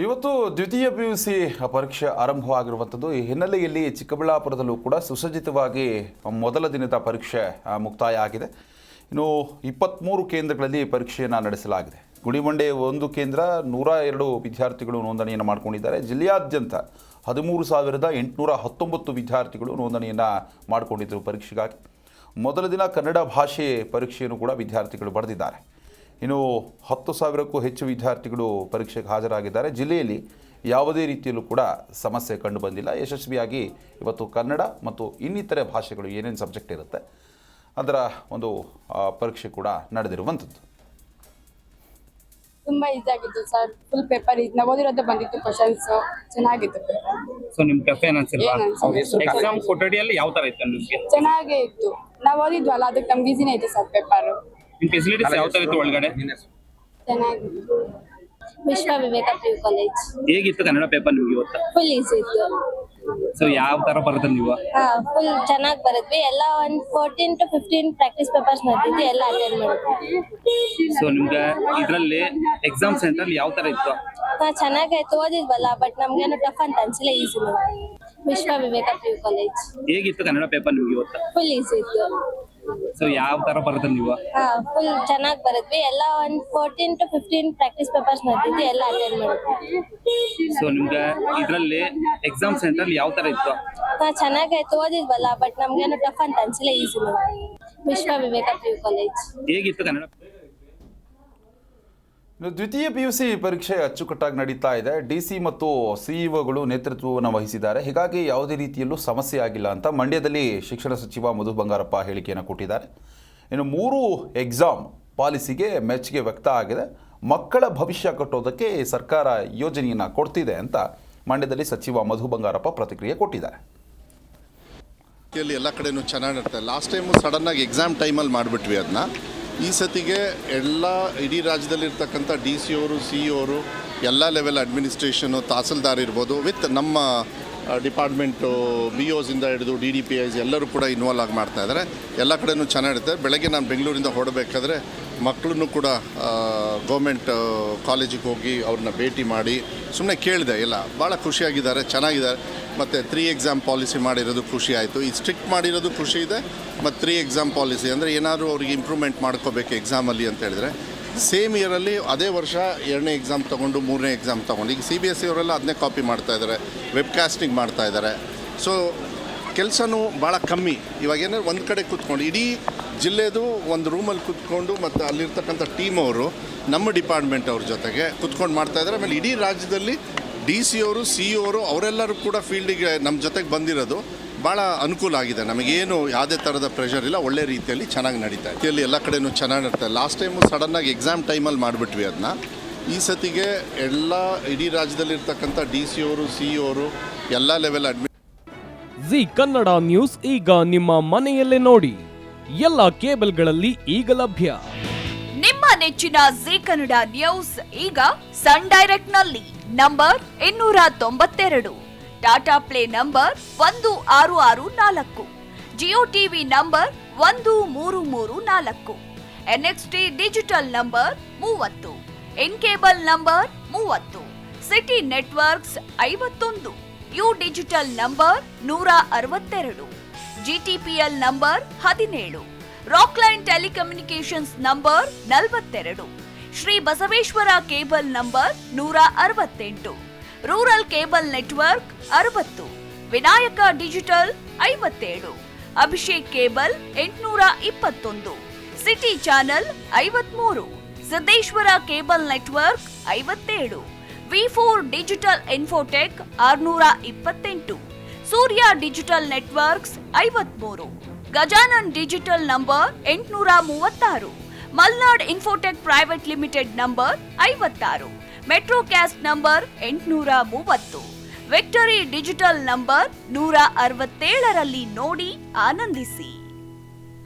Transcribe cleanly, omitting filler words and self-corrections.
ಇವತ್ತು ದ್ವಿತೀಯ PUC ಪರೀಕ್ಷೆ ಆರಂಭವಾಗಿರುವಂಥದ್ದು. ಈ ಹಿನ್ನೆಲೆಯಲ್ಲಿ ಚಿಕ್ಕಬಳ್ಳಾಪುರದಲ್ಲೂ ಕೂಡ ಸುಸಜ್ಜಿತವಾಗಿ ಮೊದಲ ದಿನದ ಪರೀಕ್ಷೆ ಮುಕ್ತಾಯ ಆಗಿದೆ. ಇನ್ನು 23 ಕೇಂದ್ರಗಳಲ್ಲಿ ಪರೀಕ್ಷೆಯನ್ನು ನಡೆಸಲಾಗಿದೆ. ಗುಡಿಬಂಡೆ ಒಂದು ಕೇಂದ್ರ 102 ವಿದ್ಯಾರ್ಥಿಗಳು ನೋಂದಣಿಯನ್ನು ಮಾಡಿಕೊಂಡಿದ್ದಾರೆ. ಜಿಲ್ಲೆಯಾದ್ಯಂತ 13,819 ವಿದ್ಯಾರ್ಥಿಗಳು ನೋಂದಣಿಯನ್ನು ಮಾಡಿಕೊಂಡಿದ್ದರು ಪರೀಕ್ಷೆಗಾಗಿ. ಮೊದಲ ದಿನ ಕನ್ನಡ ಭಾಷೆ ಪರೀಕ್ಷೆಯನ್ನು ಕೂಡ ವಿದ್ಯಾರ್ಥಿಗಳು ಬರೆದಿದ್ದಾರೆ. ಇನ್ನು 10,000ಕ್ಕೂ ಹೆಚ್ಚು ವಿದ್ಯಾರ್ಥಿಗಳು ಪರೀಕ್ಷೆಗೆ ಹಾಜರಾಗಿದ್ದಾರೆ. ಜಿಲ್ಲೆಯಲ್ಲಿ ಯಾವುದೇ ರೀತಿಯಲ್ಲೂ ಕೂಡ ಸಮಸ್ಯೆ ಕಂಡು ಬಂದಿಲ್ಲ. ಯಶಸ್ವಿಯಾಗಿ ಇವತ್ತು ಕನ್ನಡ ಮತ್ತು ಇನ್ನಿತರೆ ಭಾಷೆಗಳು ಏನೇನು ಸಬ್ಜೆಕ್ಟ್ ಇರುತ್ತೆ ಅದರ ಒಂದು ಪರೀಕ್ಷೆ ಕೂಡ ನಡೆದಿರುವಂಥದ್ದು. ತುಂಬಾ ಈಸಿ ಆಗಿತ್ತು ಸರ್. ಫುಲ್ ಪೇಪರ್ ನಾವು ಓದಿರೋದೇ ಬಂದಿತ್ತು, ಕ್ವಶನ್ಸ್ ಚೆನ್ನಾಗಿತ್ತು. ಸೊ ನಿಮ್ ಟಫ್ ಏನ್ ಅನ್ಸಿಲ್ವಾ? ಎಕ್ಸಾಮ್ ಕೊಠಡಿಯಲ್ಲಿ ಯಾವ ತರ ಇತ್ತು ನಿಮಗೆ? ಚೆನ್ನಾಗೇ ಇತ್ತು. ನಾವು ಓದಿದ್ವಲ್ಲ, ಅದಕ್ಕೆ ನಮ್ಗೆ ಈಸಿನೇ ಇತ್ತು ಸರ್ ಪೇಪರ್. ನಿಮ್ ಫೆಸಿಲಿಟೀಸ್ ಯಾವ ತರ ಇತ್ತು ಒಳಗಡೆ? ಚೆನ್ನಾಗಿತ್ತು. ವಿಶ್ವ ವಿವೇಕ PU ಕಾಲೇಜ್. ಹೇಗಿತ್ತು ಕನ್ನಡ ಪೇಪರ್ ನಿಮ್ಗೆ ಇವತ್ತು? ಫುಲ್ ಈಸಿ ಇತ್ತು. ಸೊ ಯಾವ ತರ ಬರುತ್ತೆ ನೀವು? ಫುಲ್ ಚೆನ್ನಾಗಿ ಬರೆದ್ವಿ. ಎಲ್ಲ ಒಂದು 14 to 15 ಪ್ರಾಕ್ಟೀಸ್ ಪೇಪರ್ಸ್ ನಡೆದಿದ್ದು, ಎಲ್ಲ ಅಟೆಂಡ್ ಮಾಡಿದ್ವಿ. ಸೊ ನಿಮ್ಗೆ ಇದರಲ್ಲಿ ಎಕ್ಸಾಮ್ ಸೆಂಟರ್ ಯಾವ ತರ ಇತ್ತು? ಚೆನ್ನಾಗಾಯ್ತು, ಓದಿದ್ವಲ್ಲ, ಬಟ್ ನಮ್ಗೇನು ಟಫ್ ಅಂತ ಅನ್ಸಿಲ್ಲ, ಈಸಿ. ವಿಶ್ವ ವಿವೇಕ PU ಕಾಲೇಜ್. ಹೇಗಿತ್ತು ಕನ್ನಡ ಪೇಪರ್ ನಿಮ್ಗೆ ಇವತ್ತು? ಫುಲ್ ಈಸಿ ಇತ್ತು. ಸೊ ಯಾವ ತರ ಬರುತ್ತೆ ನೀವು? ಫುಲ್ ಚೆನ್ನಾಗಿ ಬರೆದ್ವಿ. ಎಲ್ಲ ಒಂದು 14 to 15 ಪ್ರಾಕ್ಟೀಸ್ ಪೇಪರ್ಸ್ ನಡೆದಿದ್ದು, ಎಲ್ಲ ಅಟೆಂಡ್ ಮಾಡಿದ್ವಿ. ಸೊ ನಿಮ್ಗೆ ಇದರಲ್ಲಿ ಎಕ್ಸಾಮ್ ಸೆಂಟರ್ ಯಾವ ತರ ಇತ್ತು? ಚೆನ್ನಾಗಾಯ್ತು, ಓದಿದ್ವಲ್ಲ, ಬಟ್ ನಮ್ಗೇನು ಟಫ್ ಅಂತ ಅನ್ಸಿಲ್ಲ, ಈಸಿ. ವಿಶ್ವ ವಿವೇಕ PU ಕಾಲೇಜ್. ಹೇಗಿತ್ತು ಕನ್ನಡ? ದ್ವಿತೀಯ PUC ಪರೀಕ್ಷೆ ಅಚ್ಚುಕಟ್ಟಾಗಿ ನಡೀತಾ ಇದೆ. DC ಮತ್ತು CEOಗಳು ನೇತೃತ್ವವನ್ನು ವಹಿಸಿದ್ದಾರೆ. ಹೀಗಾಗಿ ಯಾವುದೇ ರೀತಿಯಲ್ಲೂ ಸಮಸ್ಯೆ ಆಗಿಲ್ಲ ಅಂತ ಮಂಡ್ಯದಲ್ಲಿ ಶಿಕ್ಷಣ ಸಚಿವ ಮಧು ಬಂಗಾರಪ್ಪ ಹೇಳಿಕೆಯನ್ನು ಕೊಟ್ಟಿದ್ದಾರೆ. ಇನ್ನು 3 ಎಕ್ಸಾಮ್ ಪಾಲಿಸಿಗೆ ಮೆಚ್ಚುಗೆ ವ್ಯಕ್ತ ಆಗಿದೆ. ಮಕ್ಕಳ ಭವಿಷ್ಯ ಕಟ್ಟೋದಕ್ಕೆ ಸರ್ಕಾರ ಯೋಜನೆಯನ್ನು ಕೊಡ್ತಿದೆ ಅಂತ ಮಂಡ್ಯದಲ್ಲಿ ಸಚಿವ ಮಧು ಬಂಗಾರಪ್ಪ ಪ್ರತಿಕ್ರಿಯೆ ಕೊಟ್ಟಿದ್ದಾರೆ. ಎಲ್ಲ ಕಡೆನೂ ಚೆನ್ನಾಗಿ ನಡ್ತಾರೆ. ಲಾಸ್ಟ್ ಟೈಮು ಸಡನ್ನಾಗಿ ಎಕ್ಸಾಮ್ ಟೈಮಲ್ಲಿ ಮಾಡಿಬಿಟ್ವಿ ಅದನ್ನ. ಈ ಸತಿಗೆ ಇಡೀ ರಾಜ್ಯದಲ್ಲಿರ್ತಕ್ಕಂಥ DC ಅವರು, CEO ಅವರು, ಎಲ್ಲ ಲೆವೆಲ್ ಅಡ್ಮಿನಿಸ್ಟ್ರೇಷನು, ತಹಸೀಲ್ದಾರ್ ಇರ್ಬೋದು, ವಿತ್ ನಮ್ಮ ಡಿಪಾರ್ಟ್ಮೆಂಟು BOಸಿಂದ ಹಿಡಿದು DDPIs ಎಲ್ಲರೂ ಕೂಡ ಇನ್ವಾಲ್ವ್ ಆಗಿ ಮಾಡ್ತಾಯಿದ್ದಾರೆ. ಎಲ್ಲ ಕಡೆನೂ ಚೆನ್ನಾಗಿರುತ್ತೆ. ಬೆಳಗ್ಗೆ ನಾನು ಬೆಂಗಳೂರಿಂದ ಹೊರಡಬೇಕಾದ್ರೆ ಮಕ್ಕಳನ್ನು ಕೂಡ ಗೌರ್ಮೆಂಟ್ ಕಾಲೇಜಿಗೆ ಹೋಗಿ ಅವ್ರನ್ನ ಭೇಟಿ ಮಾಡಿ ಸುಮ್ಮನೆ ಕೇಳಿದೆ. ಎಲ್ಲ ಭಾಳ ಖುಷಿಯಾಗಿದ್ದಾರೆ, ಚೆನ್ನಾಗಿದ್ದಾರೆ. ಮತ್ತು 3 ಎಕ್ಸಾಮ್ ಪಾಲಿಸಿ ಮಾಡಿರೋದು ಖುಷಿ ಆಯಿತು. ಈ ಸ್ಟ್ರಿಕ್ಟ್ ಮಾಡಿರೋದು ಖುಷಿ ಇದೆ. ಮತ್ತು 3 ಎಕ್ಸಾಮ್ ಪಾಲಿಸಿ ಅಂದರೆ ಏನಾದರೂ ಅವ್ರಿಗೆ ಇಂಪ್ರೂವ್ಮೆಂಟ್ ಮಾಡ್ಕೋಬೇಕು ಎಕ್ಸಾಮಲ್ಲಿ ಅಂತ ಹೇಳಿದ್ರೆ, ಸೇಮ್ ಇಯರಲ್ಲಿ ಅದೇ ವರ್ಷ 2ನೇ ಎಕ್ಸಾಮ್ ತೊಗೊಂಡು 3ನೇ ಎಕ್ಸಾಮ್ ತೊಗೊಂಡು, ಈಗ CBSE ಅವರೆಲ್ಲ ಅದನ್ನೇ ಕಾಪಿ ಮಾಡ್ತಾಯಿದ್ದಾರೆ, ವೆಬ್ಕಾಸ್ಟಿಂಗ್ ಮಾಡ್ತಾಯಿದ್ದಾರೆ. ಸೊ ಕೆಲಸನೂ ಭಾಳ ಕಮ್ಮಿ. ಇವಾಗ ಏನಾದ್ರು ಒಂದು ಕಡೆ ಕೂತ್ಕೊಂಡು ಇಡೀ ಜಿಲ್ಲೆದು ಒಂದು ರೂಮಲ್ಲಿ ಕೂತ್ಕೊಂಡು ಮತ್ತು ಅಲ್ಲಿರ್ತಕ್ಕಂಥ ಟೀಮ್ ಅವರು ನಮ್ಮ ಡಿಪಾರ್ಟ್ಮೆಂಟ್ ಅವ್ರ ಜೊತೆಗೆ ಕೂತ್ಕೊಂಡು ಮಾಡ್ತಾಯಿದ್ದಾರೆ. ಆಮೇಲೆ ಇಡೀ ರಾಜ್ಯದಲ್ಲಿ DC ಅವರು, CEO ಅವರು ಅವರೆಲ್ಲರೂ ಕೂಡ ಫೀಲ್ಡಿಗೆ ನಮ್ಮ ಜೊತೆಗೆ ಬಂದಿರೋದು ಭಾಳ ಅನುಕೂಲ ಆಗಿದೆ. ನಮಗೇನು ಯಾವುದೇ ಥರದ ಪ್ರೆಷರ್ ಇಲ್ಲ, ಒಳ್ಳೆ ರೀತಿಯಲ್ಲಿ ಚೆನ್ನಾಗಿ ನಡೀತಾ ಇದೆ. ಎಲ್ಲ ಕಡೆನೂ ಚೆನ್ನಾಗಿ ನಡ್ತಾರೆ. ಲಾಸ್ಟ್ ಟೈಮು ಸಡನ್ನಾಗಿ ಎಕ್ಸಾಮ್ ಟೈಮಲ್ಲಿ ಮಾಡಿಬಿಟ್ವಿ ಅದನ್ನ. ಈ ಸತಿಗೆ ಇಡೀ ರಾಜ್ಯದಲ್ಲಿರ್ತಕ್ಕಂಥ DC ಅವರು, CEO ಅವರು, ಎಲ್ಲ ಲೆವೆಲ್ ಜಿ ಕನ್ನಡ ನ್ಯೂಸ್ ಈಗ ನಿಮ್ಮ ಮನೆಯಲ್ಲೇ ನೋಡಿ. ಎಲ್ಲ ಕೇಬಲ್ಗಳಲ್ಲಿ ಈಗ ಲಭ್ಯ. ನಿಮ್ಮ ನೆಚ್ಚಿನ ಜಿ ಕನ್ನಡ ನ್ಯೂಸ್ ಈಗ ಸನ್ ಡೈರೆಕ್ಟ್ ನಲ್ಲಿ number 292, Tata play number 1664, Jio TV number 1334, NXT digital number 30, in cable number 30, city networks 51, U digital number 162, GTPL number 17, Rockline telecommunications number 42, Shri Basaveshwara cable number 168, rural cable network 60, Vinayaka digital 57, Abhishek cable 821, city channel 53, Siddeshwara cable network 57, V4 digital Infotech 628, Surya digital networks 53, Gajanan digital number 836, Malnad Infotech private limited number 56, Metrocast number 830, victory digital number 167ರಲ್ಲಿ ನೋಡಿ ಆನಂದಿಸಿ.